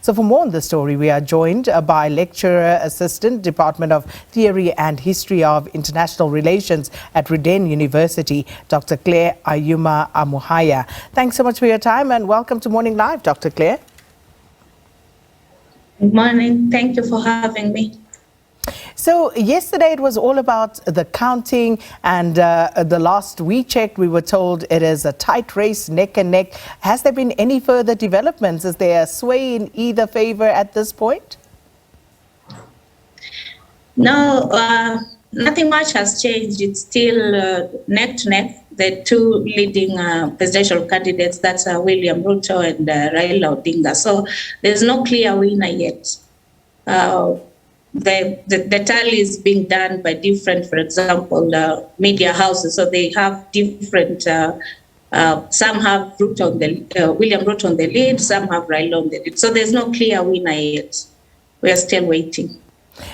So for more on the story, we are joined by Lecturer Assistant, Department of Theory and History of International Relations at RUDN University, Dr. Claire Ayuma Amuhaya. Thanks so much for your time and welcome to Morning Live, Dr. Claire. Good morning. Thank you for having me. So yesterday it was all about the counting, and the last we checked we were told it is a tight race, neck and neck. Has there been any further developments? Is there a sway in either favor at this point? No, nothing much has changed. It's still neck to neck. The two leading presidential candidates, that's William Ruto and Raila Odinga. So there's no clear winner yet. The tally is being done by different, for example, media houses. So they have different, some have William Ruto on the lead, some have Raila on the lead. So there's no clear winner yet. We are still waiting.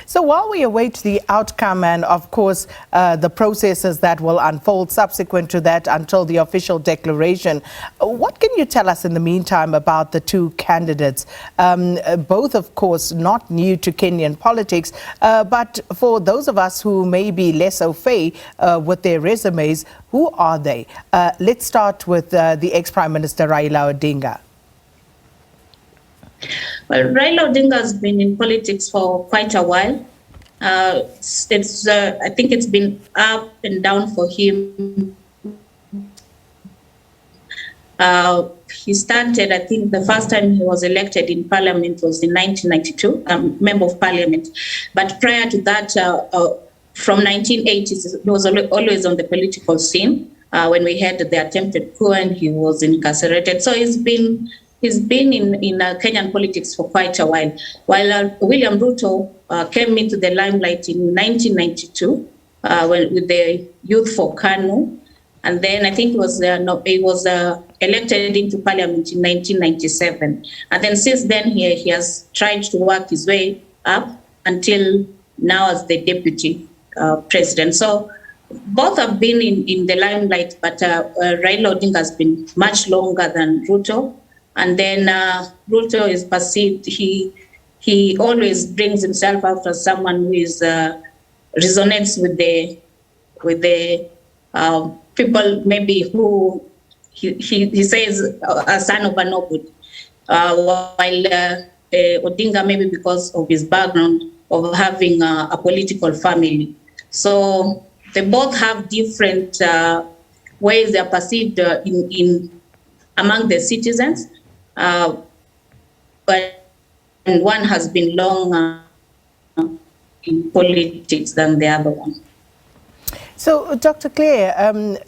So while we await the outcome and, of course, the processes that will unfold subsequent to that until the official declaration, what can you tell us in the meantime about the two candidates? Both, of course, not new to Kenyan politics, but for those of us who may be less au fait with their resumes, who are they? Let's start with the ex-Prime Minister Raila Odinga. Well, Raila Odinga has been in politics for quite a while. I think it's been up and down for him. He started, I think the first time he was elected in parliament was in 1992, member of parliament. But prior to that, from 1980s, he was always on the political scene. When we had the attempted coup and he was incarcerated. So he's been in Kenyan politics for quite a while. While William Ruto came into the limelight in 1992 with the Youth for KANU, and then I think he was elected into parliament in 1997. And then since then he has tried to work his way up until now as the deputy president. So both have been in the limelight, but Raila Odinga has been much longer than Ruto. And then Ruto is perceived, he always brings himself out as someone who is resonates with the people maybe who he says a son of a noble, while Odinga maybe because of his background of having a political family. So they both have different ways they are perceived in among the citizens. But one has been long in politics than the other one. So, Dr. Claire,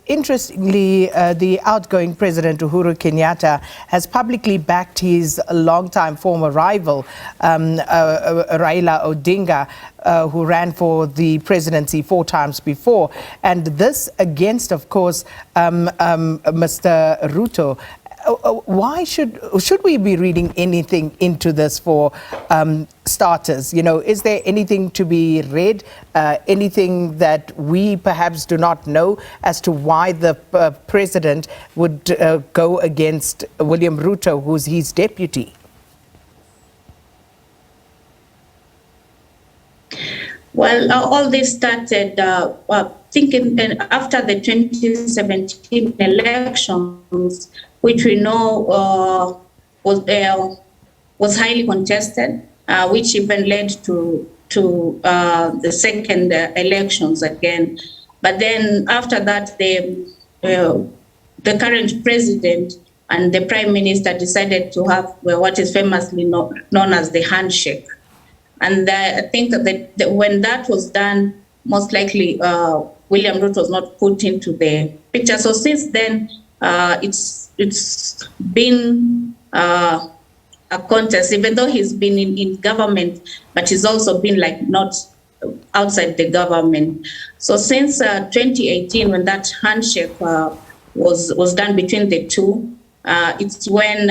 interestingly, the outgoing President Uhuru Kenyatta has publicly backed his longtime former rival, Raila Odinga, who ran for the presidency 4 times before, and this against, of course, Mr. Ruto. Why should we be reading anything into this for starters? You know, is there anything to be read, anything that we perhaps do not know as to why the president would go against William Ruto, who's his deputy? Well, all this started, thinking after the 2017 elections, which we know was highly contested, which even led to the second elections again. But then after that, the current president and the prime minister decided to have what is famously known as the handshake. And I think that when that was done, most likely William Ruto was not put into the picture. So since then, it's been a contest, even though he's been in government, but he's also been like not outside the government. So since 2018, when that handshake was done between the two, it's when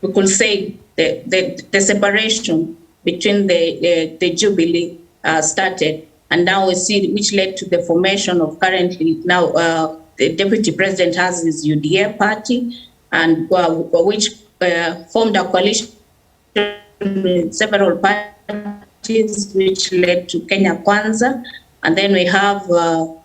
we could say the separation between the Jubilee started, and now we see which led to the formation of currently now the deputy president has his UDA party, and which formed a coalition with several parties, which led to Kenya Kwanza. And then we have the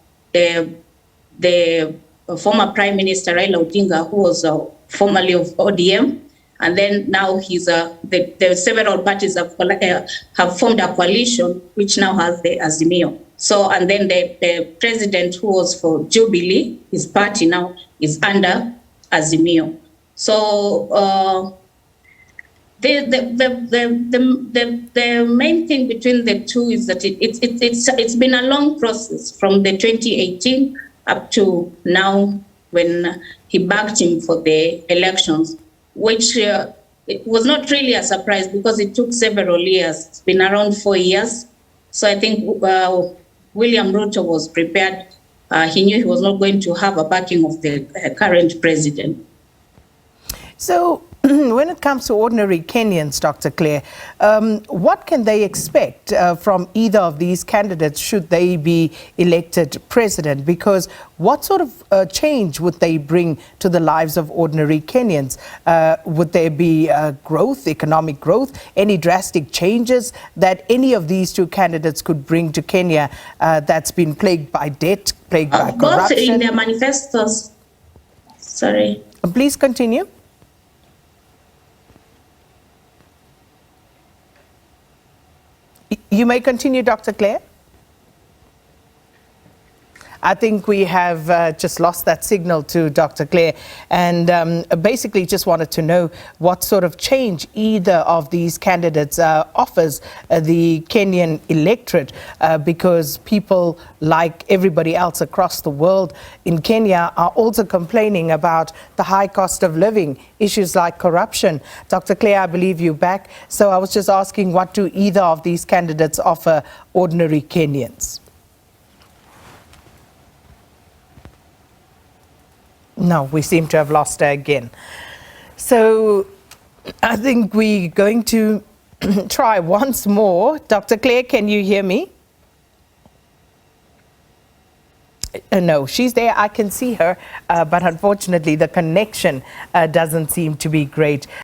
former Prime Minister Raila Odinga, who was formerly of ODM. And then now the several parties have formed a coalition, which now has the Azimio. So, and then the president who was for Jubilee, his party now is under Azimio. So the main thing between the two is that it's been a long process from the 2018 up to now when he backed him for the elections, which it was not really a surprise because it took several years. It's been around 4 years. So I think William Ruto was prepared. He knew he was not going to have a backing of the current president. So when it comes to ordinary Kenyans, Dr. Claire, what can they expect from either of these candidates should they be elected president? Because what sort of change would they bring to the lives of ordinary Kenyans? Would there be growth, economic growth, any drastic changes that any of these two candidates could bring to Kenya that's been plagued by debt, plagued by corruption? Both in their manifestos. Sorry. Please continue. You may continue, Dr. Claire. I think we have just lost that signal to Dr. Claire, and basically just wanted to know what sort of change either of these candidates offers the Kenyan electorate, because people like everybody else across the world in Kenya are also complaining about the high cost of living, issues like corruption. Dr. Claire, I believe you're back. So I was just asking, what do either of these candidates offer ordinary Kenyans? No, we seem to have lost her again. So I think we're going to try once more. Dr. Claire, can you hear me? No, she's there. I can see her, but unfortunately the connection doesn't seem to be great.